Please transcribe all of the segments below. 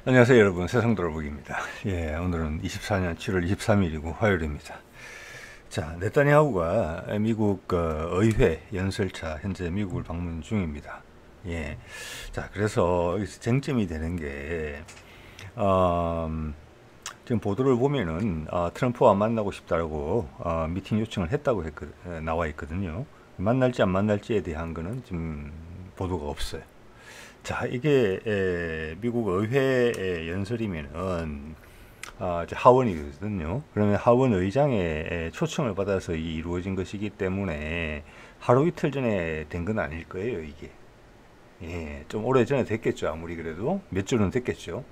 안녕하세요 여러분, 세상돌아보기입니다. 예, 오늘은 24년 7월 23일이고 화요일입니다. 자, 네타냐후가 미국 의회 연설차 현재 미국을 방문 중입니다. 예, 자, 그래서 여기서 쟁점이 되는 게 지금 보도를 보면은 트럼프와 만나고 싶다고 미팅 요청을 했다고 나와 있거든요. 만날지 안 만날지에 대한 거는 지금 보도가 없어요. 자, 이게 미국 의회 연설이면은 이제 하원이거든요. 그러면 하원 의장의 초청을 받아서 이루어진 것이기 때문에 하루 이틀 전에 된 건 아닐 거예요, 이게. 예, 좀 오래 전에 됐겠죠. 아무리 그래도 몇 주는 됐겠죠.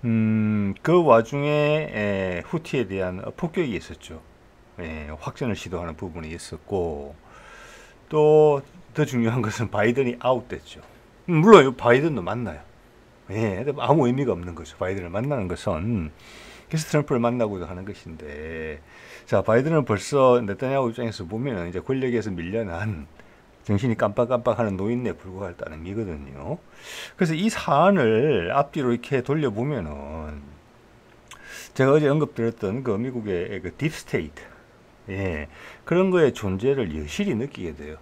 그 와중에 후티에 대한 폭격이 있었죠. 예, 확전을 시도하는 부분이 있었고, 또 더 중요한 것은 바이든이 아웃됐죠. 물론 바이든도 만나요. 예, 아무 의미가 없는 거죠. 바이든을 만나는 것은 그래서 트럼프를 만나고도 하는 것인데, 자, 바이든은 벌써 네타냐후 입장에서 보면은 이제 권력에서 밀려난 정신이 깜빡깜빡하는 노인네에 불과하다는 얘기거든요. 그래서 이 사안을 앞뒤로 이렇게 돌려보면은 제가 어제 언급드렸던 그 미국의 그 딥스테이트, 예, 그런 거의 존재를 여실히 느끼게 돼요.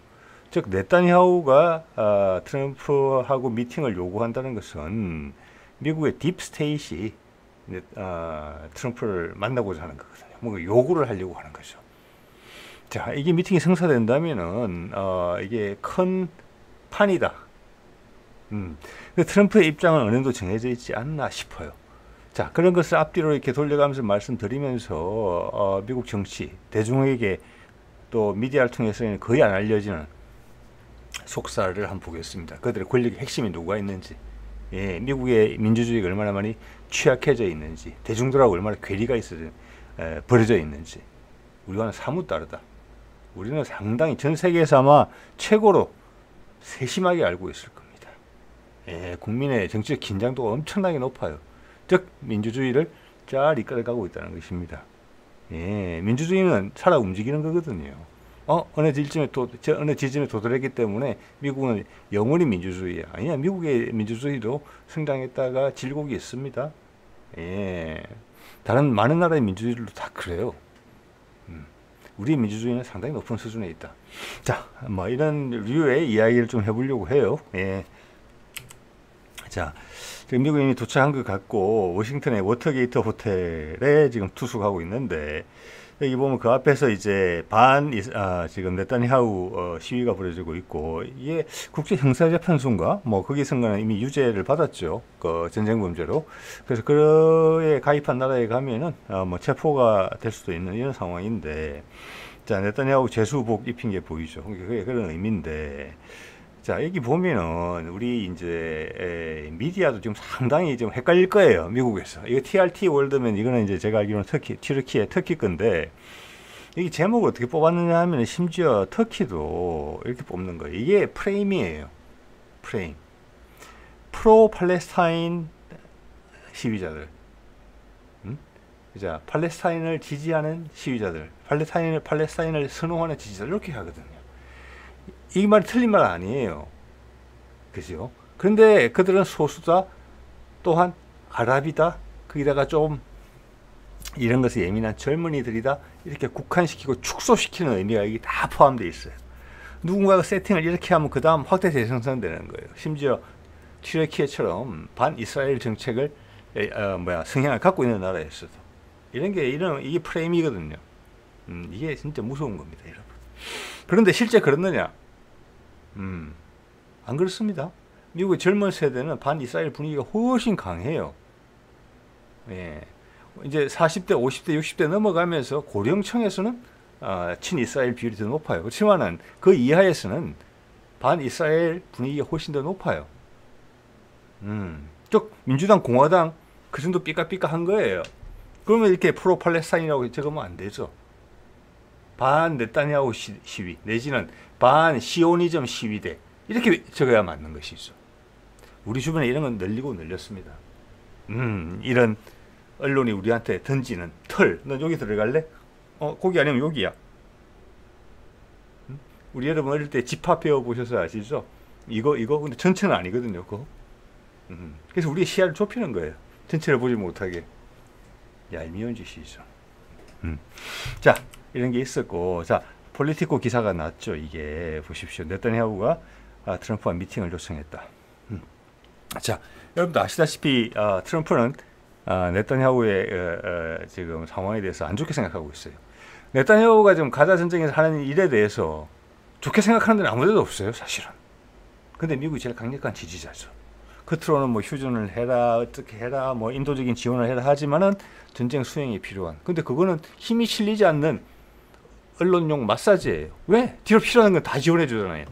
즉 네타냐후가 트럼프하고 미팅을 요구한다는 것은 미국의 딥스테이트이 트럼프를 만나고자 하는 거거든요. 뭔가 요구를 하려고 하는 거죠. 자, 이게 미팅이 성사된다면은 이게 큰 판이다. 근데 트럼프의 입장은 어느 정도 정해져 있지 않나 싶어요. 자, 그런 것을 앞뒤로 이렇게 돌려가면서 말씀드리면서 미국 정치 대중에게 또 미디어를 통해서는 거의 안 알려지는 속사를 한번 보겠습니다. 그들의 권력의 핵심이 누가 있는지, 예, 미국의 민주주의가 얼마나 많이 취약해져 있는지, 대중들하고 얼마나 괴리가 벌어져 있는지, 우리와는 사뭇 다르다. 우리는 상당히 전 세계에서 아마 최고로 세심하게 알고 있을 겁니다. 예, 국민의 정치적 긴장도가 엄청나게 높아요. 즉 민주주의를 잘 이끌어가고 있다는 것입니다. 예, 민주주의는 살아 움직이는 거거든요. 어느 지점에 도달했기 때문에 미국은 영원히 민주주의야. 아니야, 미국의 민주주의도 성장했다가 질곡이 있습니다. 예, 다른 많은 나라의 민주주의들도 다 그래요. 우리 민주주의는 상당히 높은 수준에 있다. 자, 뭐 이런 류의 이야기를 좀 해보려고 해요. 예. 자, 지금 미국이 이미 도착한 것 같고 워싱턴의 워터게이트 호텔에 지금 투숙하고 있는데, 여기 보면 그 앞에서 이제 지금 네타냐후 시위가 벌어지고 있고, 이게 국제 형사재판소인가 뭐 거기선가는 이미 유죄를 받았죠, 그 전쟁 범죄로. 그래서 그에 가입한 나라에 가면은 뭐 체포가 될 수도 있는 이런 상황인데, 자, 네타냐후 제수복 입힌 게 보이죠. 그게 그런 의미인데, 자, 여기 보면은 우리 이제 미디어도 지금 상당히 좀 헷갈릴 거예요, 미국에서. 이거 TRT 월드면 이거는 이제 제가 알기로는 튀르키예 터키 건데, 이 제목을 어떻게 뽑았느냐 하면 심지어 터키도 이렇게 뽑는 거예요. 이게 프레임이에요. 프레임. 프로 팔레스타인 시위자들. 자, 팔레스타인을 지지하는 시위자들, 팔레스타인을 선호하는 지지자들, 이렇게 하거든요. 이 말이 틀린 말 아니에요. 그죠? 그런데 그들은 소수다, 또한 아랍이다, 거기다가 좀 이런 것에 예민한 젊은이들이다, 이렇게 국한시키고 축소시키는 의미가 여기 다 포함되어 있어요. 누군가가 세팅을 이렇게 하면 그 다음 확대 재생산되는 거예요. 심지어 튀르키예처럼 반 이스라엘 정책을 성향을 갖고 있는 나라에서도 이게 프레임이거든요. 이게 진짜 무서운 겁니다, 여러분. 그런데 실제 그렇느냐? 안 그렇습니다. 미국의 젊은 세대는 반 이스라엘 분위기가 훨씬 강해요. 예. 이제 40대, 50대, 60대 넘어가면서 고령층에서는 친 이스라엘 비율이 더 높아요. 그렇지만은 그 이하에서는 반 이스라엘 분위기가 훨씬 더 높아요. 즉 민주당, 공화당 그 정도 삐까삐까한 거예요. 그러면 이렇게 프로 팔레스타인이라고 적으면 안 되죠. 반 네타냐후 시위 내지는 반 시오니즘 시위대, 이렇게 적어야 맞는 것이죠. 우리 주변에 이런 건 늘리고 늘렸습니다. 이런 언론이 우리한테 던지는 털, 너 여기 들어갈래? 거기 아니면 여기야. 우리 여러분 어릴 때 집합 배워보셔서 아시죠? 이거 근데 전체는 아니거든요, 그거. 그래서 우리 시야를 좁히는 거예요. 전체를 보지 못하게. 얄미운 짓이죠. 자, 이런 게 있었고, 자, 폴리티코 기사가 났죠. 이게 보십시오. 네타냐후가 트럼프와 미팅을 요청했다. 자, 여러분도 아시다시피 트럼프는 네타냐후의 지금 상황에 대해서 안 좋게 생각하고 있어요. 네타냐후가 지금 가자 전쟁에서 하는 일에 대해서 좋게 생각하는 데는 아무데도 없어요, 사실은. 근데 미국이 제일 강력한 지지자죠. 겉으로는 뭐 휴전을 해라, 어떻게 해라, 뭐 인도적인 지원을 해라 하지만은 전쟁 수행이 필요한. 근데 그거는 힘이 실리지 않는 언론용 마사지예요. 왜? 뒤로 필요한 건 다 지원해 주잖아요.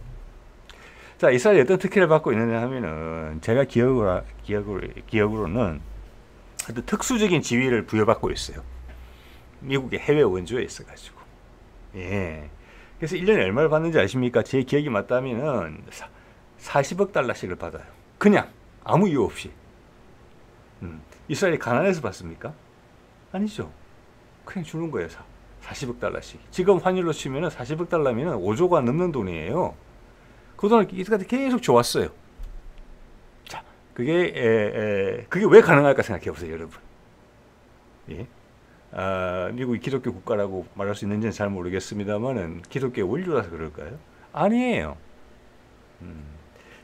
자, 이스라엘이 어떤 특혜를 받고 있느냐 하면은 제가 기억으로는 어떤 특수적인 지위를 부여받고 있어요. 미국의 해외 원조에 있어가지고. 예. 그래서 1년에 얼마를 받는지 아십니까? 제 기억이 맞다면은 40억 달러씩을 받아요. 그냥 아무 이유 없이. 이스라엘이 가난해서 받습니까? 아니죠. 그냥 주는 거예요. 40억 달러씩. 지금 환율로 치면은 40억 달러면은 5조가 넘는 돈이에요. 그 돈을 이스라엘이 계속 좋았어요. 자, 그게 왜 가능할까 생각해 보세요, 여러분. 예. 미국이 기독교 국가라고 말할 수 있는지는 잘 모르겠습니다만은 기독교 원료라서 그럴까요? 아니에요.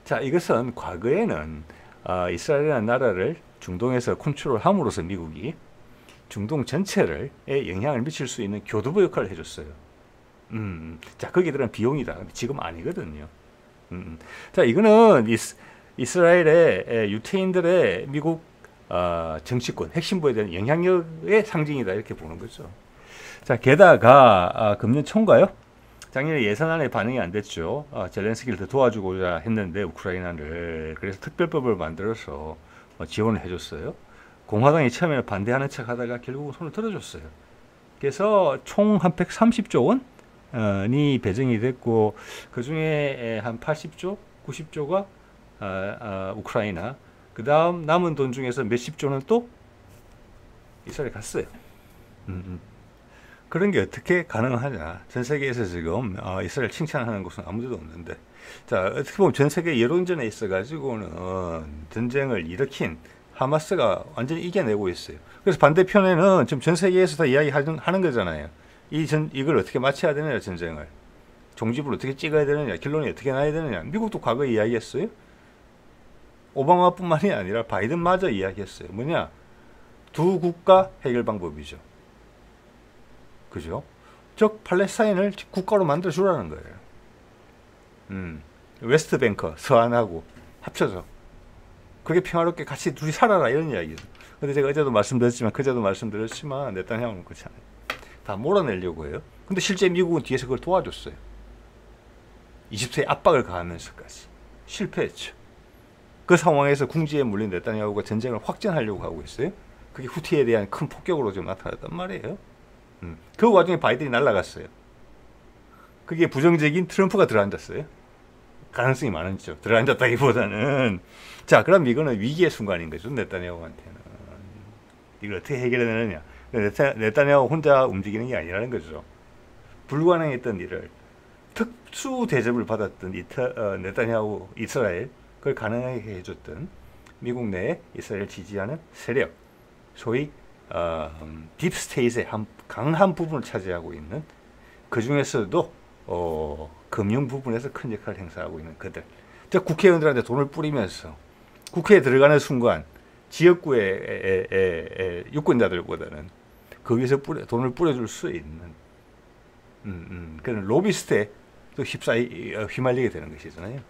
자, 이것은 과거에는 이스라엘이라는 나라를 중동에서 컨트롤함으로써 미국이 중동 전체를 영향을 미칠 수 있는 교두보 역할을 해줬어요. 자, 거기에 들어간 비용이다. 근데 지금 아니거든요. 자, 이거는 이스라엘의 유태인들의 미국 정치권, 핵심부에 대한 영향력의 상징이다. 이렇게 보는 거죠. 자, 게다가 금년 초인가요? 작년에 예산안에 반영이 안 됐죠. 젤렌스키를 더 도와주고자 했는데 우크라이나를. 그래서 특별법을 만들어서 지원을 해줬어요. 공화당이 처음에는 반대하는 척 하다가 결국은 손을 들어줬어요. 그래서 총 한 130조 원이 배정이 됐고 그 중에 한 80조, 90조가 우크라이나, 그 다음 남은 돈 중에서 몇십 조는 또 이스라엘에 갔어요. 그런 게 어떻게 가능하냐. 전 세계에서 지금 이스라엘 칭찬하는 곳은 아무데도 없는데, 자, 어떻게 보면 전 세계 여론전에 있어가지고는 전쟁을 일으킨 하마스가 완전히 이겨내고 있어요. 그래서 반대편에는 지금 전 세계에서 다 이야기하는 거잖아요. 이걸 어떻게 마쳐야 되느냐, 전쟁을. 종집을 어떻게 찍어야 되느냐, 결론이 어떻게 나야 되느냐. 미국도 과거에 이야기했어요. 오바마뿐만이 아니라 바이든마저 이야기했어요. 뭐냐? 두 국가 해결 방법이죠. 그죠? 즉 팔레스타인을 국가로 만들어 주라는 거예요. 웨스트뱅크 서안하고 합쳐서 그게 평화롭게 같이 둘이 살아라, 이런 이야기죠. 근데 제가 어제도 말씀드렸지만 그제도 말씀드렸지만 네타냐후는 그렇지 않아요. 다 몰아내려고 해요. 근데 실제 미국은 뒤에서 그걸 도와줬어요. 이집트에 압박을 가하면서까지 실패했죠. 그 상황에서 궁지에 물린 네타냐후가 전쟁을 확전하려고 하고 있어요. 그게 후티에 대한 큰 폭격으로 좀 나타났단 말이에요. 그 와중에 바이든이 날아갔어요. 그게 부정적인 트럼프가 들어앉았어요. 가능성이 많았죠. 들어앉았다기보다는. 자, 그럼 이거는 위기의 순간인 거죠. 네타냐후한테는. 이걸 어떻게 해결해내느냐. 네타냐후 혼자 움직이는 게 아니라는 거죠. 불가능했던 일을 특수 대접을 받았던 네타냐후 이스라엘, 그걸 가능하게 해줬던 미국 내에 이스라엘 지지하는 세력, 소위 딥스테이트의 강한 부분을 차지하고 있는, 그 중에서도 금융 부분에서 큰 역할을 행사하고 있는 그들, 즉 국회의원들한테 돈을 뿌리면서 국회에 들어가는 순간 지역구의 유권자들보다는 거기서 돈을 뿌려줄 수 있는 그런 로비스트에 또 휘말리게 되는 것이잖아요.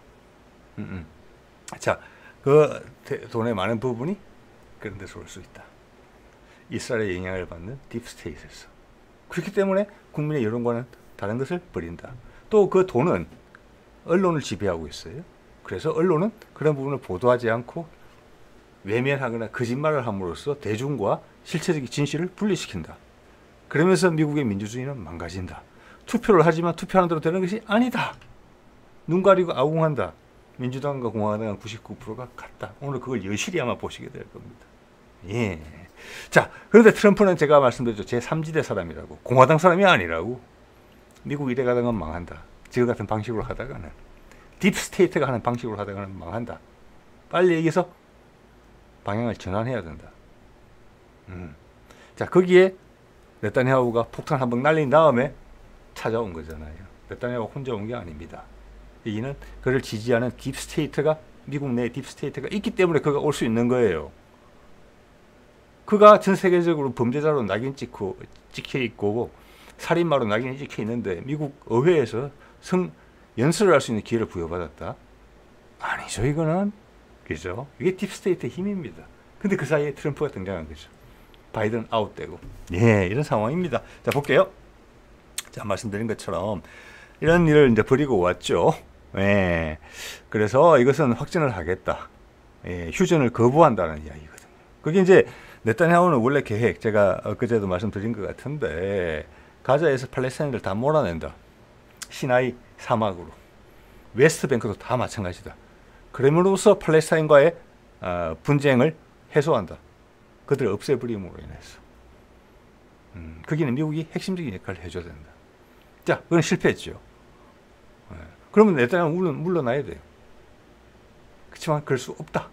자, 그 돈의 많은 부분이 그런 데서 올 수 있다. 이스라엘의 영향을 받는 딥스테이트에서. 그렇기 때문에 국민의 여론과는 다른 것을 버린다. 또 그 돈은 언론을 지배하고 있어요. 그래서 언론은 그런 부분을 보도하지 않고 외면하거나 거짓말을 함으로써 대중과 실체적인 진실을 분리시킨다. 그러면서 미국의 민주주의는 망가진다. 투표를 하지만 투표하는 대로 되는 것이 아니다. 눈 가리고 아웅한다. 민주당과 공화당은 99%가 같다. 오늘 그걸 여실히 아마 보시게 될 겁니다. 예. 자, 그런데 트럼프는 제가 말씀드렸죠. 제3지대 사람이라고. 공화당 사람이 아니라고. 미국 이래 가다가 망한다. 지금 같은 방식으로 하다가는. 딥스테이트가 하는 방식으로 하다가는 망한다. 빨리 여기서 방향을 전환해야 된다. 자, 거기에 네타냐후가 폭탄 한 방 날린 다음에 찾아온 거잖아요. 네타냐후가 혼자 온 게 아닙니다. 여기는 그를 지지하는 딥스테이트가, 미국 내 딥스테이트가 있기 때문에 그가 올 수 있는 거예요. 그가 전 세계적으로 범죄자로 낙인 찍혀 있고 살인마로 낙인이 찍혀 있는데 미국 의회에서 연설을 할 수 있는 기회를 부여받았다? 아니죠, 이거는. 그죠? 이게 딥스테이트의 힘입니다. 근데 그 사이에 트럼프가 등장한 거죠. 바이든 아웃되고. 예, 이런 상황입니다. 자, 볼게요. 자, 말씀드린 것처럼 이런 일을 이제 벌이고 왔죠. 예. 그래서 이것은 확전을 하겠다. 예, 휴전을 거부한다는 이야기거든요. 그게 이제 네타냐후는 원래 계획, 제가 엊그제도 말씀드린 것 같은데, 가자에서 팔레스타인을 다 몰아낸다. 시나이 사막으로. 웨스트뱅크도 다 마찬가지다. 그럼으로써 팔레스타인과의 분쟁을 해소한다. 그들을 없애버림으로 인해서. 거기는 미국이 핵심적인 역할을 해줘야 된다. 자, 그건 실패했죠. 예. 그러면 네타냐후는 물러나야 돼요. 그렇지만 그럴 수 없다.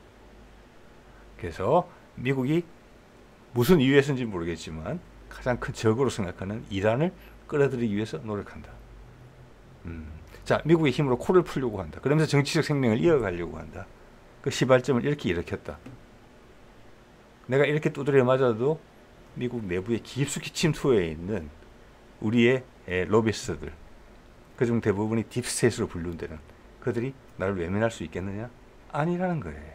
그래서 미국이 무슨 이유에서인지 모르겠지만 가장 큰 적으로 생각하는 이란을 끌어들이기 위해서 노력한다. 자, 미국의 힘으로 코를 풀려고 한다. 그러면서 정치적 생명을 이어가려고 한다. 그 시발점을 이렇게 일으켰다. 내가 이렇게 두드려 맞아도 미국 내부에 깊숙이 침투해 있는 우리의 로비스트들, 그중 대부분이 딥스테이트로 분류되는 그들이 나를 외면할 수 있겠느냐? 아니라는 거예요.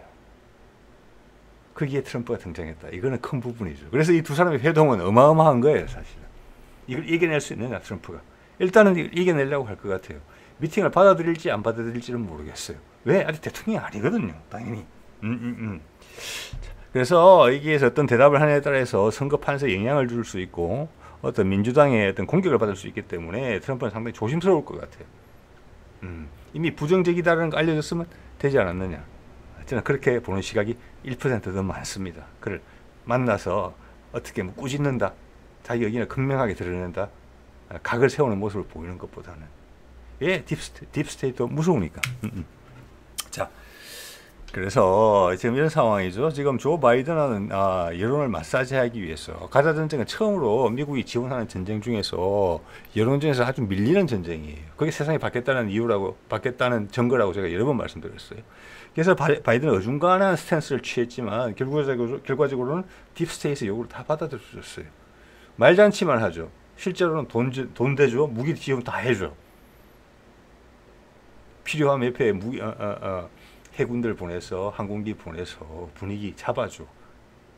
거기에 트럼프가 등장했다. 이거는 큰 부분이죠. 그래서 이 두 사람의 회동은 어마어마한 거예요, 사실은. 이걸 이겨낼 수 있느냐, 트럼프가. 일단은 이걸 이겨내려고 할 것 같아요. 미팅을 받아들일지 안 받아들일지는 모르겠어요. 왜? 아직 대통령이 아니거든요, 당연히. 그래서 여기에서 어떤 대답을 하느냐에 따라서 선거 판세에 영향을 줄 수 있고 어떤 민주당의 어떤 공격을 받을 수 있기 때문에 트럼프는 상당히 조심스러울 것 같아요. 이미 부정적이다라는 거 알려졌으면 되지 않았느냐. 저는 그렇게 보는 시각이 1%더 많습니다. 그를 만나서 어떻게 뭐 꾸짖는다, 자기 의견을 극명하게 드러낸다, 각을 세우는 모습을 보이는 것보다는. 예, 딥스테이트 무서우니까. 자, 그래서 지금 이런 상황이죠. 지금 조 바이든은 여론을 마사지하기 위해서, 가자 전쟁은 처음으로 미국이 지원하는 전쟁 중에서 여론전에서 아주 밀리는 전쟁이에요. 그게 세상이 바뀌었다는 이유라고, 바뀌었다는 증거라고 제가 여러 번 말씀드렸어요. 그래서 바이든은 어중간한 스탠스를 취했지만 결과적으로는 딥스테이트 요구를 다 받아들여줬어요. 말잔치만 하죠. 실제로는 돈 대줘, 무기 지원 다 해줘. 필요하면 옆에 해군들 보내서, 항공기 보내서 분위기 잡아줘.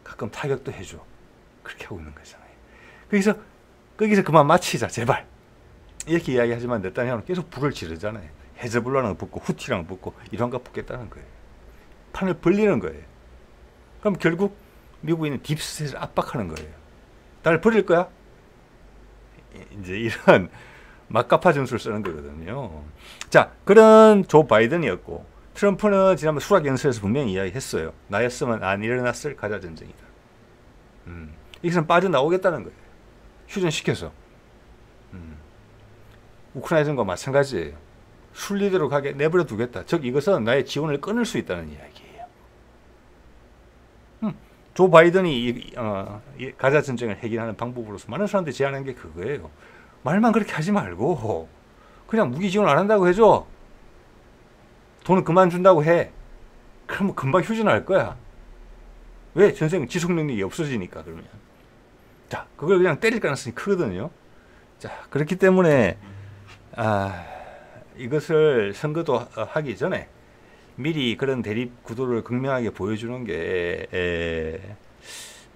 가끔 타격도 해줘. 그렇게 하고 있는 거잖아요. 거기서 그만 마치자, 제발. 이렇게 이야기하지만 네타냐후는 계속 불을 지르잖아요. 헤즈볼라랑 붙고 후티랑 붙고 이란과 붙겠다는 거예요. 판을 벌리는 거예요. 그럼 결국 미국인은 딥스테이트를 압박하는 거예요. 나를 버릴 거야? 이제 이런 막가파 전술을 쓰는 거거든요. 자, 그런 조 바이든이었고, 트럼프는 지난번 수락 연설에서 분명히 이야기했어요. 나였으면 안 일어났을 가자 전쟁이다. 여기서는 빠져나오겠다는 거예요. 휴전시켜서. 우크라이나전과 마찬가지예요. 순리대로 가게 내버려 두겠다. 즉 이것은 나의 지원을 끊을 수 있다는 이야기예요. 조 바이든이 가자 전쟁을 해결하는 방법으로서 많은 사람들이 제안한 게 그거예요. 말만 그렇게 하지 말고 그냥 무기 지원 안 한다고 해줘. 돈은 그만 준다고 해. 그러면 금방 휴전할 거야. 왜? 전쟁 지속 능력이 없어지니까. 그러면 자, 그걸 그냥 때릴 가능성이 크거든요. 자, 그렇기 때문에 이것을 선거도 하기 전에 미리 그런 대립 구도를 극명하게 보여주는 게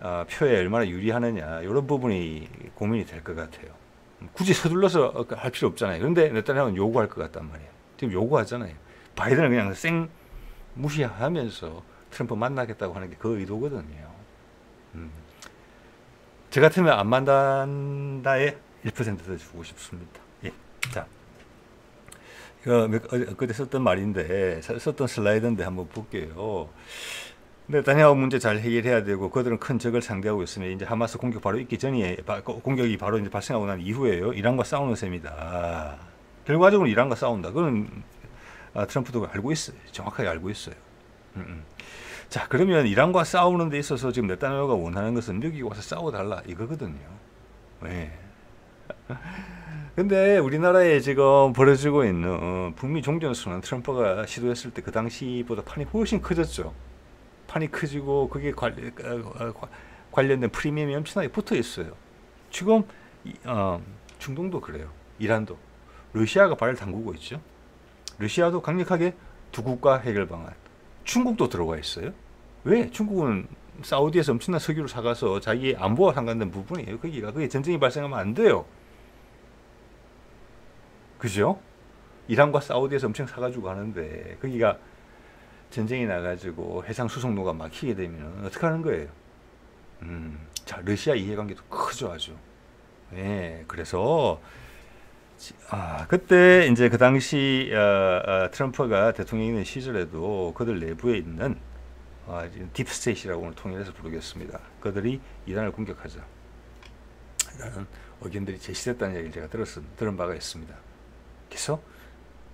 표에 얼마나 유리하느냐, 이런 부분이 고민이 될 것 같아요. 굳이 서둘러서 할 필요 없잖아요. 그런데 네타냐후는 요구할 것 같단 말이에요. 지금 요구하잖아요. 바이든은 그냥 생 무시하면서 트럼프 만나겠다고 하는 게 그 의도거든요. 저 같으면 안 만난다에 1%더 주고 싶습니다. 예. 자, 이거 그때 썼던 말인데, 썼던 슬라이드인데 한번 볼게요. 네타냐후 문제 잘 해결해야 되고, 그들은 큰 적을 상대하고 있으면 이제 하마스 공격 바로 있기 전에, 공격이 바로 이제 발생하고 난 이후에요. 이란과 싸우는 셈이다. 결과적으로 이란과 싸운다. 그건 트럼프도 알고 있어요. 정확하게 알고 있어요. 자, 그러면 이란과 싸우는 데 있어서 지금 네타냐후가 원하는 것은 미국이 와서 싸워달라 이거거든요. 네. 근데 우리나라에 지금 벌어지고 있는 북미 종전선언 트럼프가 시도했을 때 그 당시보다 판이 훨씬 커졌죠. 판이 커지고 그게 관련된 프리미엄이 엄청나게 붙어 있어요. 지금 중동도 그래요. 이란도. 러시아가 발을 담그고 있죠. 러시아도 강력하게 두 국가 해결 방안. 중국도 들어가 있어요. 왜? 중국은 사우디에서 엄청난 석유를 사가서 자기의 안보와 상관된 부분이에요. 그게 전쟁이 발생하면 안 돼요. 그죠? 이란과 사우디에서 엄청 사가지고 하는데 거기가 전쟁이 나가지고 해상 수송로가 막히게 되면 어떻게 하는 거예요? 자, 러시아 이해관계도 크죠, 아주. 예, 그래서 그때 이제 그 당시 트럼프가 대통령이 있는 시절에도 그들 내부에 있는 딥스테이트라고 오늘 통일해서 부르겠습니다. 그들이 이란을 공격하자 라는 의견들이 제시됐다는 얘기를 제가 들은 바가 있습니다. 그래서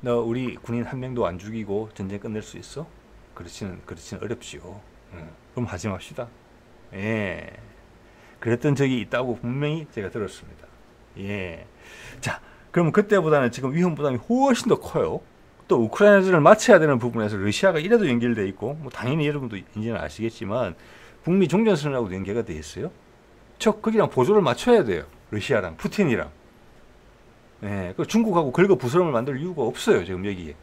너 우리 군인 한 명도 안 죽이고 전쟁 끝낼 수 있어? 그렇지는 어렵지요. 그럼 하지 맙시다. 예, 그랬던 적이 있다고 분명히 제가 들었습니다. 예, 자, 그러면 그때보다는 지금 위험 부담이 훨씬 더 커요. 또 우크라이나전을 마쳐야 되는 부분에서 러시아가 이래도 연결돼 있고, 뭐 당연히 여러분도 이제는 아시겠지만 북미 종전선언하고도 연계가 돼 있어요. 거기랑 보조를 맞춰야 돼요. 러시아랑 푸틴이랑. 예, 그 중국하고 긁어 부스럼을 만들 이유가 없어요. 지금 여기에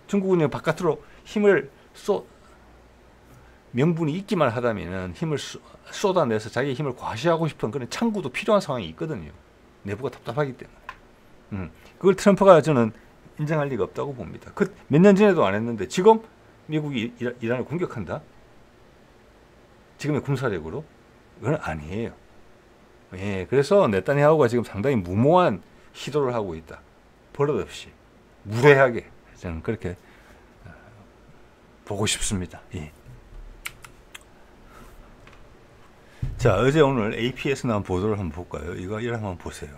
중국은 바깥으로 힘을 명분이 있기만 하다면은 힘을 쏟아내서 자기의 힘을 과시하고 싶은 그런 창구도 필요한 상황이 있거든요. 내부가 답답하기 때문에. 그걸 트럼프가 저는 인정할 리가 없다고 봅니다. 몇 년 전에도 안 했는데 지금 미국이 이란을 공격한다? 지금의 군사력으로? 그건 아니에요. 예, 그래서 네타냐후가 지금 상당히 무모한 시도를 하고 있다. 버릇없이 무례하게 저는 그렇게 보고 싶습니다. 예. 자, 어제 오늘 AP에서 나온 보도를 한번 볼까요? 이거 한번 보세요.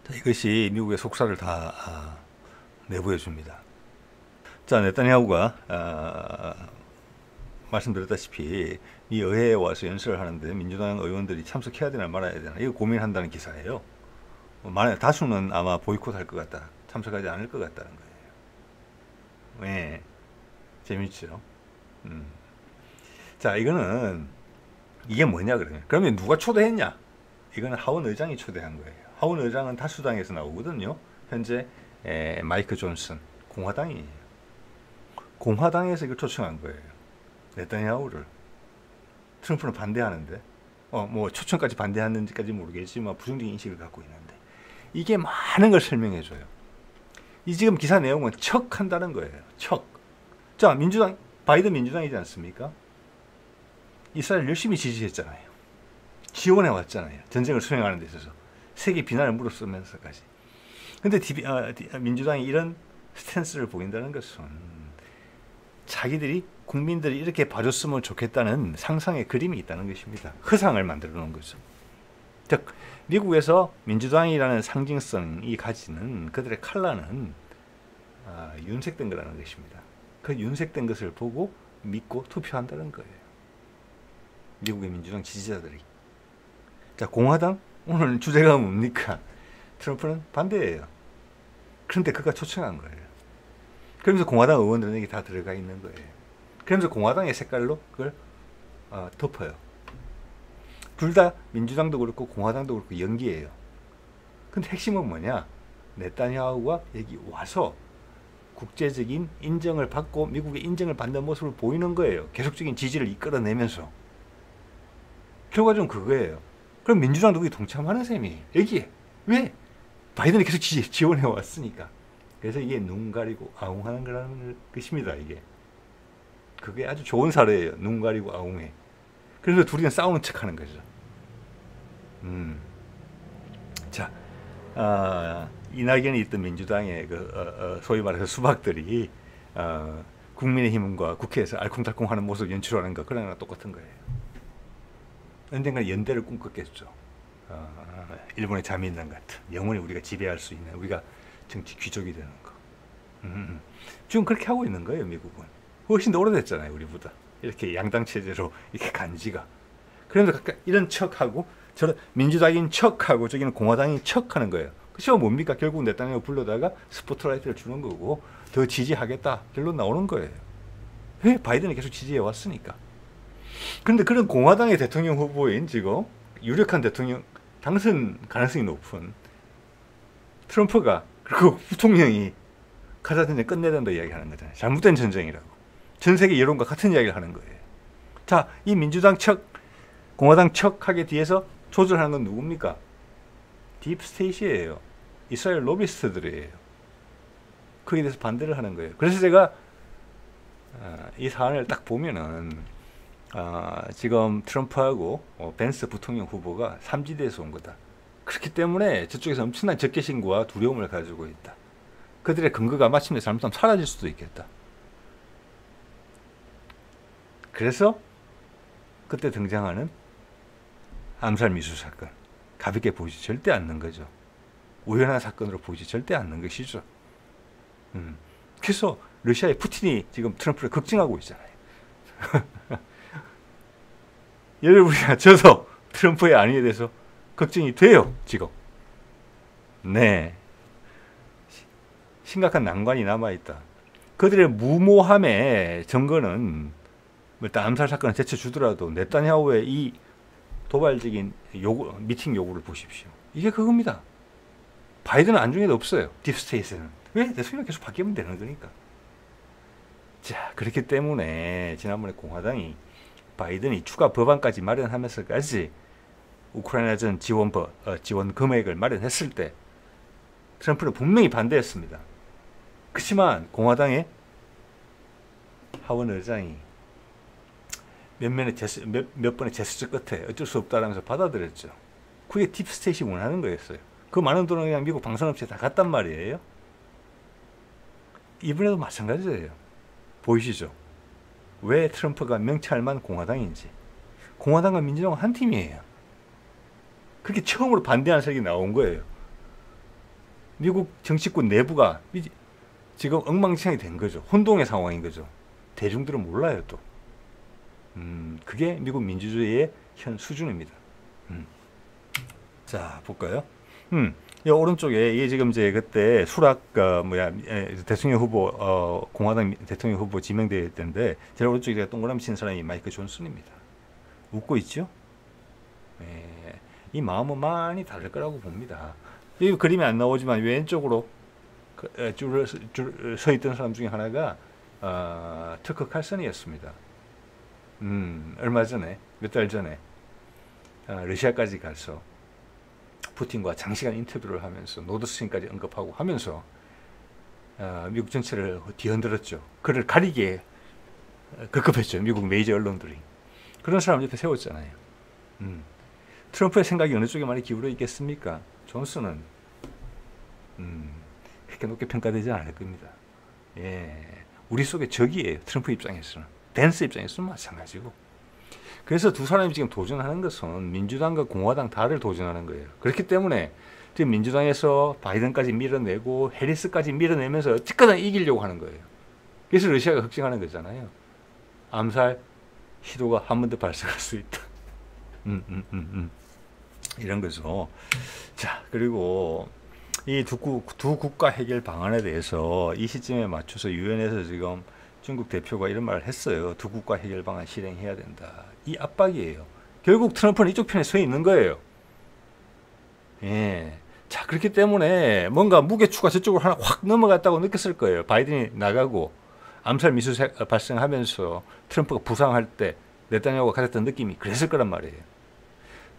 자, 이것이 미국의 속사를 다 내보여 줍니다. 자, 네타냐후가 말씀드렸다시피 이 의회에 와서 연설을 하는데 민주당 의원들이 참석해야 되나 말아야 되나 이거 고민한다는 기사예요. 다수는 아마 보이콧할 것 같다. 참석하지 않을 것 같다는 거예요. 네, 재밌죠. 자, 이게 뭐냐 그러면 누가 초대했냐? 이거는 하원 의장이 초대한 거예요. 하원 의장은 다수당에서 나오거든요. 현재 마이크 존슨 공화당이에요. 공화당에서 이걸 초청한 거예요. 네타냐후를. 트럼프는 반대하는데 뭐 초청까지 반대하는지까지 모르겠지만 부정적인 인식을 갖고 있는데 이게 많은 걸 설명해 줘요. 이 지금 기사 내용은 척한다는 거예요. 자, 바이든 민주당이지 않습니까? 이스라엘 열심히 지지했잖아요. 지원해 왔잖아요. 전쟁을 수행하는 데 있어서 세계 비난을 무릅쓰면서까지. 근데 민주당이 이런 스탠스를 보인다는 것은 자기들이 국민들이 이렇게 봐줬으면 좋겠다는 상상의 그림이 있다는 것입니다. 허상을 만들어 놓은 거죠. 즉 미국에서 민주당이라는 상징성이 가지는 그들의 컬러는 윤색된 거라는 것입니다. 그 윤색된 것을 보고 믿고 투표한다는 거예요. 미국의 민주당 지지자들이. 자, 공화당 오늘 주제가 뭡니까? 트럼프는 반대예요. 그런데 그가 초청한 거예요. 그러면서 공화당 의원들은 여기 다 들어가 있는 거예요. 그러면서 공화당의 색깔로 그걸 덮어요. 둘 다 민주당도 그렇고 공화당도 그렇고 연기예요. 근데 핵심은 뭐냐? 네타냐후가 여기 와서 국제적인 인정을 받고 미국의 인정을 받는 모습을 보이는 거예요. 계속적인 지지를 이끌어내면서. 결과적으로 그거예요. 그럼 민주당도 거기 동참하는 셈이에요. 여기에. 왜? 바이든이 계속 지원해 왔으니까. 그래서 이게 눈 가리고 아웅하는 거라는 것입니다. 이게. 그게 아주 좋은 사례예요. 눈 가리고 아웅해. 그래서 둘이는 싸우는 척 하는 거죠. 자, 이낙연이 있던 민주당의 소위 말해서 수박들이 국민의힘과 국회에서 알콩달콩 하는 모습 연출하는 거, 그런 거랑 똑같은 거예요. 언젠가 연대를 꿈꿨겠죠. 일본의 자민당 같은 영원히 우리가 지배할 수 있는, 우리가 정치 귀족이 되는 거. 지금 그렇게 하고 있는 거예요. 미국은 훨씬 더 오래됐잖아요, 우리보다. 이렇게 양당 체제로 이렇게 간지가. 그런데 이런 척하고 저런 민주당인 척하고 저기는 공화당인 척하는 거예요. 그죠? 뭡니까? 결국 네타냐후 불러다가 스포트라이트를 주는 거고 더 지지하겠다 결론 나오는 거예요. 왜? 바이든이 계속 지지해 왔으니까. 그런데 그런 공화당의 대통령 후보인 지금 유력한 대통령 당선 가능성이 높은 트럼프가 그리고 부통령이 가자 전쟁 끝내야 된다 이야기하는 거잖아요. 잘못된 전쟁이라고. 전 세계 여론과 같은 이야기를 하는 거예요. 자, 이 민주당 척, 공화당 척하게 뒤에서 조절하는 건 누굽니까? 딥스테이트예요. 이스라엘 로비스트들이에요. 거기에 대해서 반대를 하는 거예요. 그래서 제가 이 사안을 딱 보면은 지금 트럼프하고 벤스 부통령 후보가 삼지대에서 온 거다. 그렇기 때문에 저쪽에서 엄청난 적개심과 두려움을 가지고 있다. 그들의 근거가 마침내 잘못하면 사라질 수도 있겠다. 그래서 그때 등장하는 암살 미수 사건 가볍게 보지 절대 않는 거죠. 우연한 사건으로 보지 절대 않는 것이죠. 그래서 러시아의 푸틴이 지금 트럼프를 걱정하고 있잖아요. 여러분이나 저도 트럼프의 안위에 대해서 걱정이 돼요, 지금. 네. 심각한 난관이 남아있다. 그들의 무모함의 증거는 일단 암살 사건을 제쳐주더라도 네타냐후의 이 도발적인 미팅 요구를 보십시오. 이게 그겁니다. 바이든은 안중에도 없어요. 딥스테이트에는. 왜? 대통령이 계속 바뀌면 되는 거니까. 자, 그렇기 때문에 지난번에 공화당이 바이든이 추가 법안까지 마련하면서까지 우크라이나전 지원 금액을 마련했을 때 트럼프는 분명히 반대했습니다. 그렇지만 공화당의 하원 의장이 몇 번의 제스처 끝에 어쩔 수 없다라면서 받아들였죠. 그게 딥스테이트이 원하는 거였어요. 그 많은 돈을 그냥 미국 방산업체에 다 갔단 말이에요. 이번에도 마찬가지예요. 보이시죠? 왜 트럼프가 명찰만 공화당인지. 공화당과 민주당은 한 팀이에요. 그렇게 처음으로 반대하는 세력이 나온 거예요. 미국 정치권 내부가 지금 엉망진창이 된 거죠. 혼동의 상황인 거죠. 대중들은 몰라요, 또. 그게 미국 민주주의의 현 수준입니다. 자, 볼까요? 이 오른쪽에 이게 지금 이제 그때 수락 대통령 후보 공화당 대통령 후보 지명되어 있던데 제일 오른쪽에 동그라미 친 사람이 마이크 존슨입니다. 웃고 있죠? 이 마음은 많이 다를 거라고 봅니다. 이 그림이 안 나오지만 왼쪽으로 줄 서 있던 사람 중에 하나가 터커 칼슨이었습니다. 얼마 전에 몇 달 전에 러시아까지 가서 푸틴과 장시간 인터뷰를 하면서 노드스트림까지 언급하고 하면서 미국 정치를 뒤흔들었죠. 그를 가리기에 급급했죠. 미국 메이저 언론들이. 그런 사람 옆에 세웠잖아요. 트럼프의 생각이 어느 쪽에 많이 기울어 있겠습니까? 존슨은 그렇게 높게 평가되지 않을 겁니다. 예, 우리 속에 적이에요. 트럼프 입장에서는. 댄스 입장에서는 마찬가지고. 그래서 두 사람이 지금 도전하는 것은 민주당과 공화당 다를 도전하는 거예요. 그렇기 때문에 지금 민주당에서 바이든까지 밀어내고 해리스까지 밀어내면서 어쨌거나 이기려고 하는 거예요. 그래서 러시아가 걱정하는 거잖아요. 암살 시도가 한 번 더 발생할 수 있다. 이런 거죠. 자, 그리고 이 두 국가 해결 방안에 대해서 이 시점에 맞춰서 유엔에서 지금 중국 대표가 이런 말을 했어요. 두 국가 해결 방안 실행해야 된다. 이 압박이에요. 결국 트럼프는 이쪽 편에 서 있는 거예요. 예. 자, 그렇기 때문에 뭔가 무게추가 저쪽으로 하나 확 넘어갔다고 느꼈을 거예요. 바이든이 나가고 암살 미수 발생하면서 트럼프가 부상할 때 네타냐후가 가졌던 느낌이 그랬을 거란 말이에요.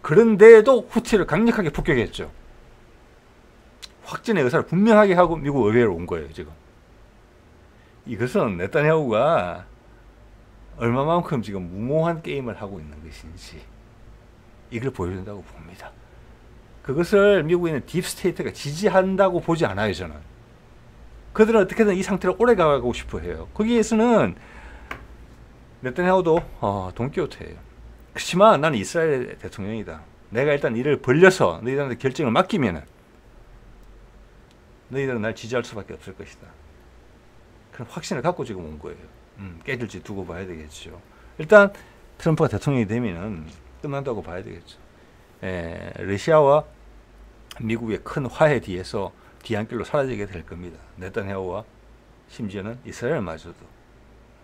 그런데도 후티를 강력하게 폭격했죠. 확진의 의사를 분명하게 하고 미국 의회로 온 거예요, 지금. 이것은 네타냐후가 얼마만큼 지금 무모한 게임을 하고 있는 것인지 이걸 보여준다고 봅니다. 그것을 미국에 있는 딥스테이트가 지지한다고 보지 않아요, 저는. 그들은 어떻게든 이 상태로 오래 가고 싶어 해요. 거기에서는 네타냐후도 돈키호테예요. 그렇지만 나는 이스라엘 대통령이다. 내가 일단 이를 벌려서 너희들한테 결정을 맡기면은 너희들은 날 지지할 수밖에 없을 것이다. 그런 확신을 갖고 지금 온 거예요. 깨질지 두고 봐야 되겠죠. 일단 트럼프가 대통령이 되면은 끝난다고 봐야 되겠죠. 러시아와 미국의 큰 화해 뒤에서 뒤안길로 사라지게 될 겁니다. 네타냐후와 심지어는 이스라엘마저도.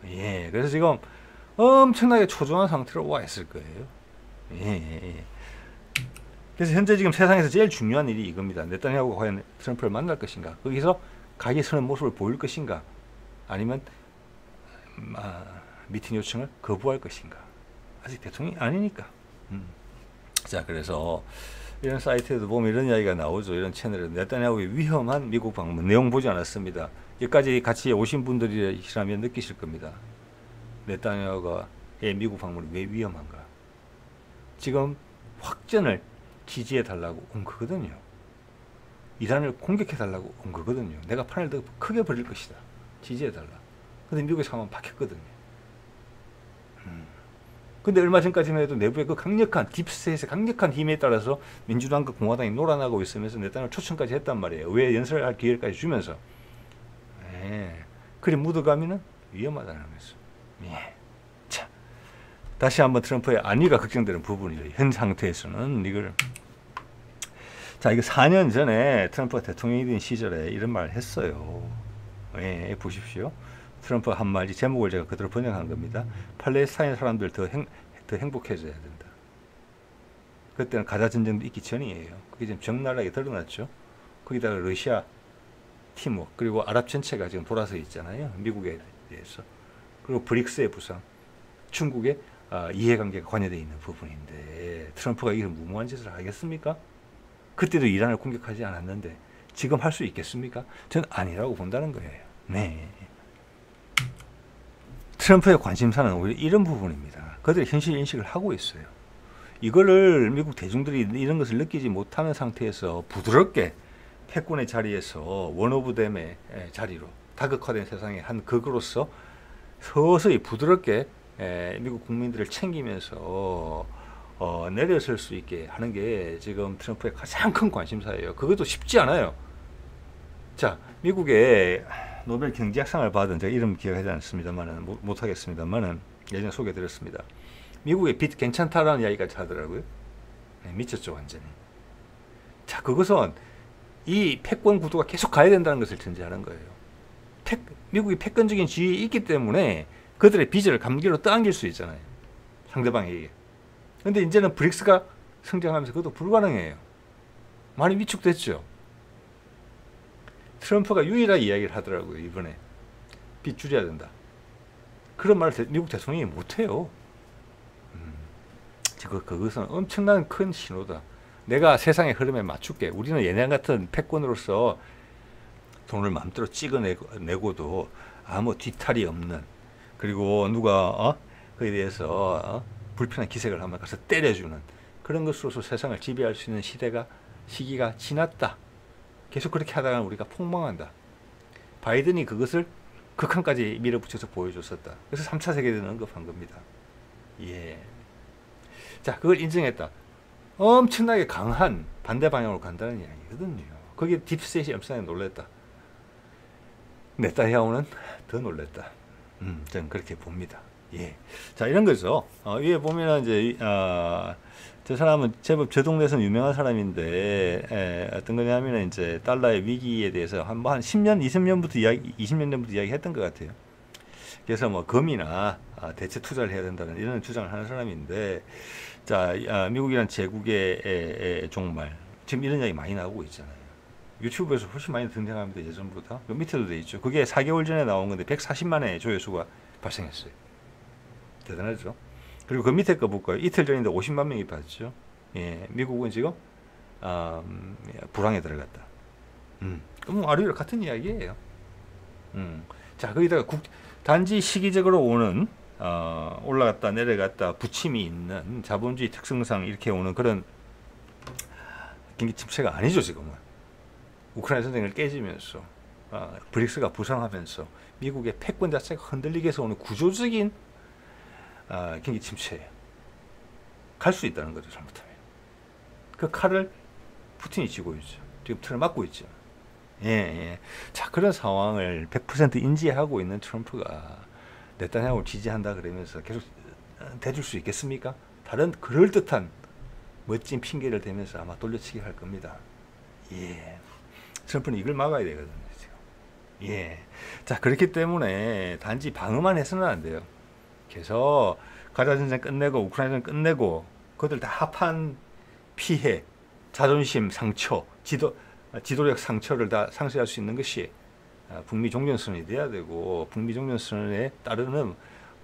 예, 그래서 지금 엄청나게 초조한 상태로 와 있을 거예요. 예. 그래서 현재 지금 세상에서 제일 중요한 일이 이겁니다. 네타냐후가 과연 트럼프를 만날 것인가? 거기서 각이 서는 모습을 보일 것인가? 아니면 미팅 요청을 거부할 것인가? 아직 대통령이 아니니까. 자, 그래서 이런 사이트에도 보면 이런 이야기가 나오죠. 이런 채널에 네타냐후의 위험한 미국 방문 내용 보지 않았습니다. 여기까지 같이 오신 분들이라면 느끼실 겁니다. 네타냐후의 미국 방문이 왜 위험한가? 지금 확전을 지지해 달라고 온 거거든요. 이란을 공격해 달라고 온 거거든요. 내가 판을 더 크게 벌릴 것이다. 지지해 달라. 근데 미국의 상황은 바뀌었거든요. 근데 얼마 전까지만 해도 내부의 그 강력한 딥스테이트의 강력한 힘에 따라서 민주당과 공화당이 놀아나고 있으면서 네타냐후 초청까지 했단 말이에요. 왜 연설할 기회까지 주면서. 그리 묻어가면은 위험하다는 거죠. 예. 자, 다시 한번 트럼프의 안위가 걱정되는 부분이죠. 현 상태에서는 이걸. 자, 이거 4년 전에 트럼프가 대통령이 된 시절에 이런 말을 했어요. 예, 보십시오. 트럼프가 한 말이 제목을 제가 그대로 번역한 겁니다. 팔레스타인 사람들 더 행복해져야 된다. 그때는 가자 전쟁도 있기 전이에요. 그게 지금 적나라하게 드러났죠. 거기다가 러시아 팀워크 그리고 아랍 전체가 지금 돌아서 있잖아요. 미국에 대해서. 그리고 브릭스의 부상, 중국의 이해관계가 관여되어 있는 부분인데 트럼프가 이런 무모한 짓을 하겠습니까? 그때도 이란을 공격하지 않았는데 지금 할 수 있겠습니까? 저는 아니라고 본다는 거예요. 네. 트럼프의 관심사는 오히려 이런 부분입니다. 그들이 현실 인식을 하고 있어요. 이거를 미국 대중들이 이런 것을 느끼지 못하는 상태에서 부드럽게 패권의 자리에서 원오브댐의 자리로 다극화된 세상의 한 극으로서 서서히 부드럽게 미국 국민들을 챙기면서 내려설 수 있게 하는 게 지금 트럼프의 가장 큰 관심사예요. 그것도 쉽지 않아요. 자, 미국의 노벨 경제학상을 받은, 제가 이름 기억하지 않습니다만은 못하겠습니다만은 예전에 소개해드렸습니다. 미국의 빚 괜찮다라는 이야기까지 하더라고요. 미쳤죠, 완전히. 자, 그것은 이 패권 구도가 계속 가야 된다는 것을 전제하는 거예요. 미국이 패권적인 지위에 있기 때문에 그들의 빚을 감기로 떠안길 수 있잖아요. 상대방에게. 근데 이제는 브릭스가 성장하면서 그것도 불가능해요. 많이 위축됐죠. 트럼프가 유일하게 이야기를 하더라고요. 이번에 빚 줄여야 된다. 그런 말을 미국 대통령이 못해요. 그것은 엄청난 큰 신호다. 내가 세상의 흐름에 맞출게. 우리는 얘네 같은 패권으로서 돈을 마음대로 찍어내고도 아무 뒤탈이 없는, 그리고 누가 그에 대해서 불편한 기색을 하면 가서 때려주는 그런 것으로서 세상을 지배할 수 있는 시기가 지났다. 계속 그렇게 하다가 우리가 폭망한다. 바이든이 그것을 극한까지 밀어붙여서 보여줬었다. 그래서 3차 세계대전 언급한 겁니다. 예. 자, 그걸 인정했다. 엄청나게 강한 반대 방향으로 간다는 이야기거든요. 거기에 딥스테이트이 엄청나게 놀랬다. 네타냐후는 더 놀랬다. 저는 그렇게 봅니다. 예. 자, 이런 거죠. 위에 보면은 이제, 저 사람은 제법 저 동네에서는 유명한 사람인데, 어떤 거냐면은 이제 달러의 위기에 대해서 한 10년, 20년 전부터 이야기했던 것 같아요. 그래서 뭐 금이나 대체 투자를 해야 된다는 이런 주장을 하는 사람인데, 자, 미국이란 제국의 종말, 지금 이런 이야기 많이 나오고 있잖아요. 유튜브에서 훨씬 많이 등장합니다. 예전보다. 그 밑에도 돼 있죠. 그게 4개월 전에 나온 건데 140만의 조회수가 발생했어요. 대단하죠. 그리고 그 밑에 거 볼까요? 이틀 전인데 50만 명이 봤죠. 예, 미국은 지금 불황에 들어갔다. 그럼 아리랑 같은 이야기예요. 자, 거기다가 단지 시기적으로 오는 올라갔다 내려갔다 부침이 있는 자본주의 특성상 이렇게 오는 그런 경기 침체가 아니죠. 지금은 우크라이나 전쟁을 깨지면서 브릭스가 부상하면서 미국의 패권 자체가 흔들리게 해서 오는 구조적인 경기 침체예요. 갈 수 있다는 거죠. 잘못하면. 그 칼을 푸틴이 쥐고 있죠. 지금 틀을 막고 있죠. 예. 자, 그런 상황을 100% 인지하고 있는 트럼프가 네타냐후를 지지한다 그러면서 계속 대줄 수 있겠습니까? 다른 그럴듯한 멋진 핑계를 대면서 아마 돌려치기 할 겁니다. 예. 트럼프는 이걸 막아야 되거든요. 지금. 예. 자, 그렇기 때문에 단지 방어만 해서는 안 돼요. 그래서 가자 전쟁 끝내고 우크라이나 전쟁 끝내고 그들 다 합한 피해, 자존심 상처, 지도력 상처를 다 상쇄할 수 있는 것이 북미 종전선언이 돼야 되고 북미 종전선언에 따르는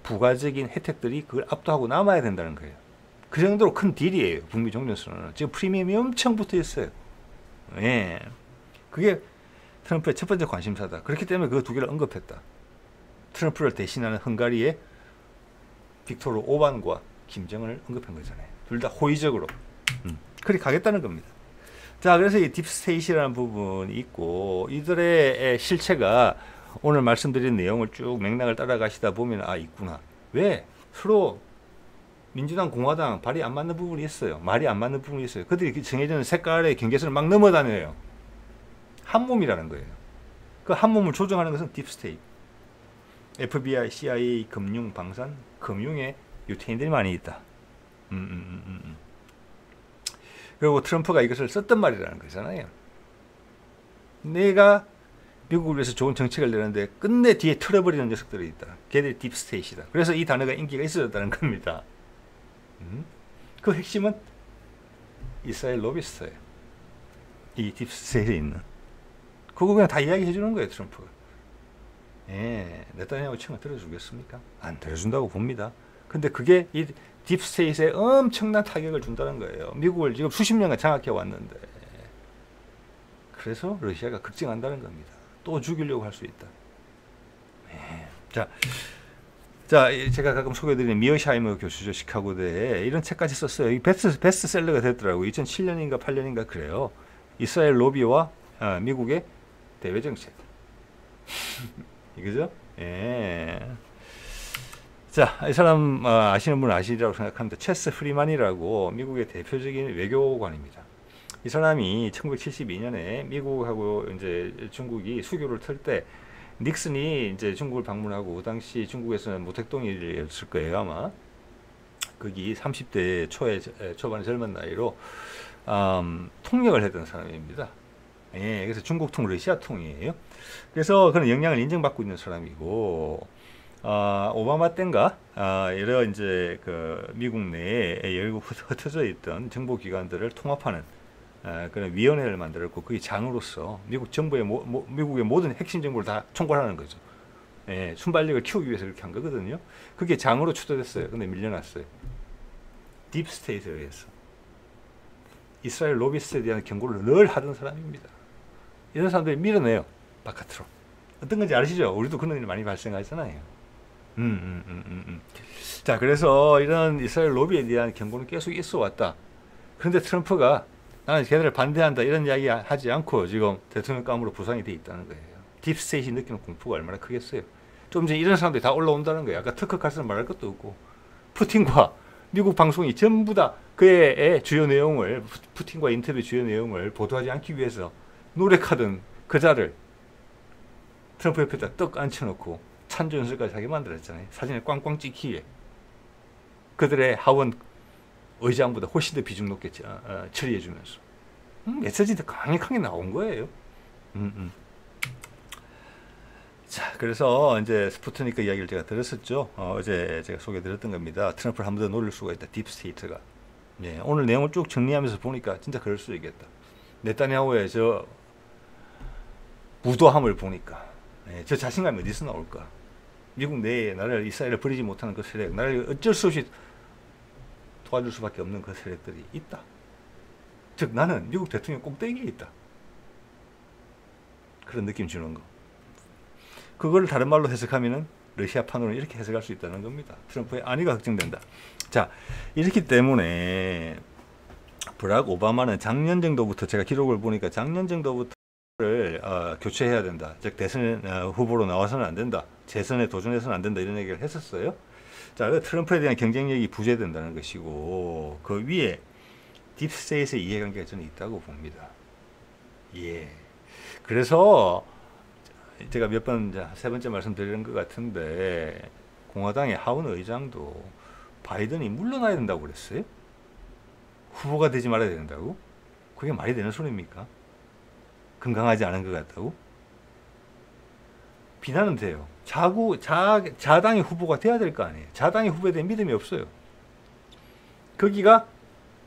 부가적인 혜택들이 그걸 압도하고 남아야 된다는 거예요. 그 정도로 큰 딜이에요. 북미 종전선언은. 지금 프리미엄이 엄청 붙어 있어요. 예. 그게 트럼프의 첫 번째 관심사다. 그렇기 때문에 그 두 개를 언급했다. 트럼프를 대신하는 헝가리의 빅토르 오반과 김정은을 언급한 거잖아요. 둘 다 호의적으로. 그리 가겠다는 겁니다. 자, 그래서 이 딥스테이트라는 부분이 있고 이들의 실체가 오늘 말씀드린 내용을 쭉 맥락을 따라가시다 보면 아, 있구나. 왜? 서로 민주당, 공화당 발이 안 맞는 부분이 있어요. 말이 안 맞는 부분이 있어요. 그들이 정해지는 색깔의 경계선을 막 넘어다녀요. 한 몸이라는 거예요. 그 한 몸을 조정하는 것은 딥스테이트. FBI, CIA, 금융, 방산, 금융에 유태인들이 많이 있다. 그리고 트럼프가 이것을 썼던 말이라는 거잖아요. 내가 미국을 위해서 좋은 정책을 내는데 끝내 뒤에 틀어버리는 녀석들이 있다. 걔들이 딥스테이트다. 그래서 이 단어가 인기가 있어졌다는 겁니다. 그 핵심은 이스라엘 로비스트예요. 이 딥스테이트에 있는. 그거 그냥 다 이야기해 주는 거예요, 트럼프가. 예, 네타냐후 청을 들어주겠습니까? 안 들어준다고 봅니다. 근데 그게 이 딥스테이트에 엄청난 타격을 준다는 거예요. 미국을 지금 수십 년간 장악해 왔는데. 그래서 러시아가 걱정한다는 겁니다. 또 죽이려고 할 수 있다. 예. 자, 제가 가끔 소개해드리는 미어샤이머 교수죠. 시카고대에 이런 책까지 썼어요. 이 베스트셀러가 됐더라고요. 2007년인가 8년인가 그래요. 이스라엘 로비와 미국의 대외 정책. 이거죠? 예. 자, 이 사람 아시는 분은 아시리라고 생각합니다. 체스 프리만이라고 미국의 대표적인 외교관입니다. 이 사람이 1972년에 미국하고 이제 중국이 수교를 틀 때 닉슨이 이제 중국을 방문하고 그 당시 중국에서는 모택동이었을 거예요, 아마. 거기 30대 초반의 젊은 나이로 통역을 했던 사람입니다. 예, 그래서 중국통, 러시아통이에요. 그래서 그런 영향을 인정받고 있는 사람이고, 오바마 때인가, 여러 이제 그 미국 내에 흩어져 있던 정보기관들을 통합하는 그런 위원회를 만들었고, 그게 장으로서 미국 정부의 미국의 모든 핵심 정보를 다 총괄하는 거죠. 예, 순발력을 키우기 위해서 그렇게 한 거거든요. 그게 장으로 추대됐어요. 근데 밀려났어요. 딥스테이트에 의해서. 이스라엘 로비스트에 대한 경고를 늘 하던 사람입니다. 이런 사람들이 밀어내요. 바깥으로. 어떤 건지 아시죠? 우리도 그런 일이 많이 발생하잖아요. 자, 그래서 이런 이스라엘 로비에 대한 경고는 계속 있어 왔다. 그런데 트럼프가 나는 걔네를 반대한다 이런 이야기 하지 않고 지금 대통령감으로 부상이 돼 있다는 거예요. 딥스테이트이 느끼는 공포가 얼마나 크겠어요. 좀 전에 이런 사람들이 다 올라온다는 거예요. 아까 터커 칼슨 말할 것도 없고 푸틴과 미국 방송이 전부 다 그의 주요 내용을 푸틴과 인터뷰 주요 내용을 보도하지 않기 위해서 노력하던 그 자를 트럼프 옆에다 떡 앉혀놓고 찬조연설까지 하게 만들었잖아요. 사진에 꽝꽝 찍히게. 그들의 하원 의장보다 훨씬 더 비중 높게 처리해주면서 메시지도 강력하게 나온 거예요. 자, 그래서 이제 스푸트니크 이야기를 제가 들었었죠. 어제 제가 소개드렸던 겁니다. 트럼프를 한 번 더 노릴 수가 있다. 딥스테이트가. 예, 오늘 내용을 쭉 정리하면서 보니까 진짜 그럴 수 있겠다. 네타냐후의 저 무도함을 보니까 저 자신감이 어디서 나올까? 미국 내에 나를 이스라엘을 버리지 못하는 그 세력, 나를 어쩔 수 없이 도와줄 수밖에 없는 그 세력들이 있다. 즉 나는 미국 대통령 꼭대기에 있다. 그런 느낌 주는 거. 그걸 다른 말로 해석하면은 러시아판으로 이렇게 해석할 수 있다는 겁니다. 트럼프의 안위가 걱정된다. 자, 이렇기 때문에 버락 오바마는 작년 정도부터 제가 기록을 보니까 작년 정도부터 교체해야 된다. 즉 대선 후보로 나와서는 안 된다. 재선에 도전해서는 안 된다. 이런 얘기를 했었어요. 자, 트럼프에 대한 경쟁력이 부재된다는 것이고 그 위에 딥스테이트의 이해관계가 저는 있다고 봅니다. 예. 그래서 제가 세 번째 말씀드리는 것 같은데 공화당의 하원 의장도 바이든이 물러나야 된다고 그랬어요? 후보가 되지 말아야 된다고? 그게 말이 되는 소리입니까? 건강하지 않은 것 같다고? 비난은 돼요. 자당의 후보가 돼야 될 거 아니에요. 자당의 후보에 대한 믿음이 없어요. 거기가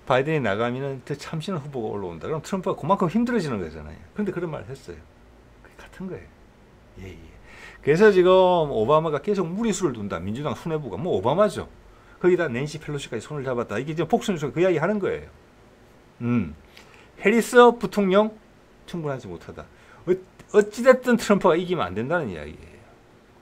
바이든이 나가면은 더 참신한 후보가 올라온다. 그럼 트럼프가 그만큼 힘들어지는 거잖아요. 그런데 그런 말을 했어요. 그게 같은 거예요. 예, 예. 그래서 지금 오바마가 계속 무리수를 둔다. 민주당 수뇌부가 뭐 오바마죠. 거기다 낸시 펠로시까지 손을 잡았다. 이게 지금 폭스뉴스가 그 이야기 하는 거예요. 해리스 부통령 충분하지 못하다. 어찌됐든 트럼프가 이기면 안 된다는 이야기예요.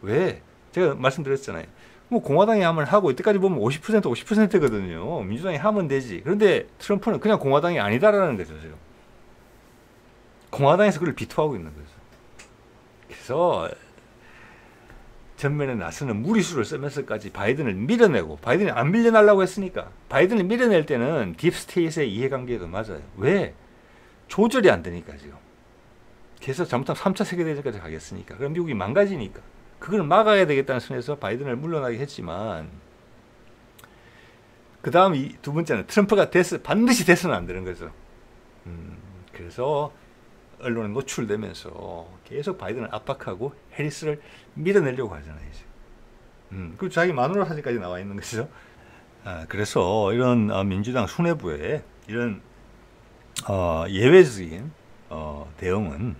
왜? 제가 말씀드렸잖아요. 뭐 공화당이 하면 하고 이때까지 보면 50% 50%거든요. 민주당이 하면 되지. 그런데 트럼프는 그냥 공화당이 아니다라는 거죠. 지금. 공화당에서 그걸 비토하고 있는 거죠. 그래서 전면에 나서는 무리수를 쓰면서까지 바이든을 밀어내고, 바이든이 안 밀려나려고 했으니까 바이든을 밀어낼 때는 딥스테이트의 이해관계도 맞아요. 왜? 조절이 안 되니까 지금. 그래서 잘못하면 3차 세계대전까지 가겠으니까. 그럼 미국이 망가지니까. 그걸 막아야 되겠다는 선에서 바이든을 물러나게 했지만, 그 다음 두 번째는 트럼프가 반드시 돼서는 안 되는 거죠. 그래서 언론에 노출되면서 계속 바이든을 압박하고 해리스를 밀어내려고 하잖아요. 그리고 자기 마누라 사진까지 나와 있는 거죠. 그래서 이런 민주당 수뇌부의 이런 예외적인 대응은,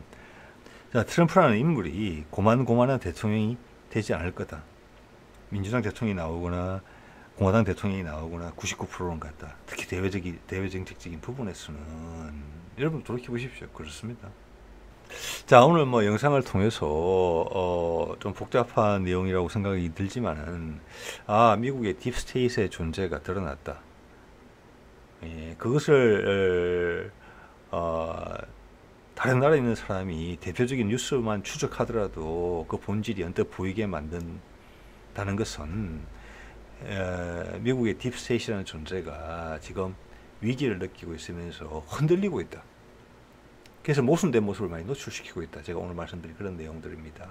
자, 트럼프라는 인물이 고만고만한 대통령이 되지 않을 거다. 민주당 대통령이 나오거나 공화당 대통령이 나오거나 99%는 같다. 특히 대외정책적인 부분에서는 여러분 돌이켜 보십시오. 그렇습니다. 자, 오늘 뭐 영상을 통해서 좀 복잡한 내용이라고 생각이 들지만은, 미국의 딥스테이트의 존재가 드러났다. 예, 그것을 다른 나라에 있는 사람이 대표적인 뉴스만 추적하더라도 그 본질이 언뜻 보이게 만든다는 것은, 미국의 딥스테이트라는 존재가 지금 위기를 느끼고 있으면서 흔들리고 있다. 그래서 모순된 모습을 많이 노출시키고 있다. 제가 오늘 말씀드린 그런 내용들입니다.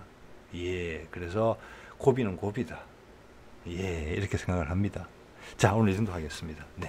예, 그래서 고비는 고비다. 예, 이렇게 생각을 합니다. 자, 오늘 이 정도 하겠습니다. 네.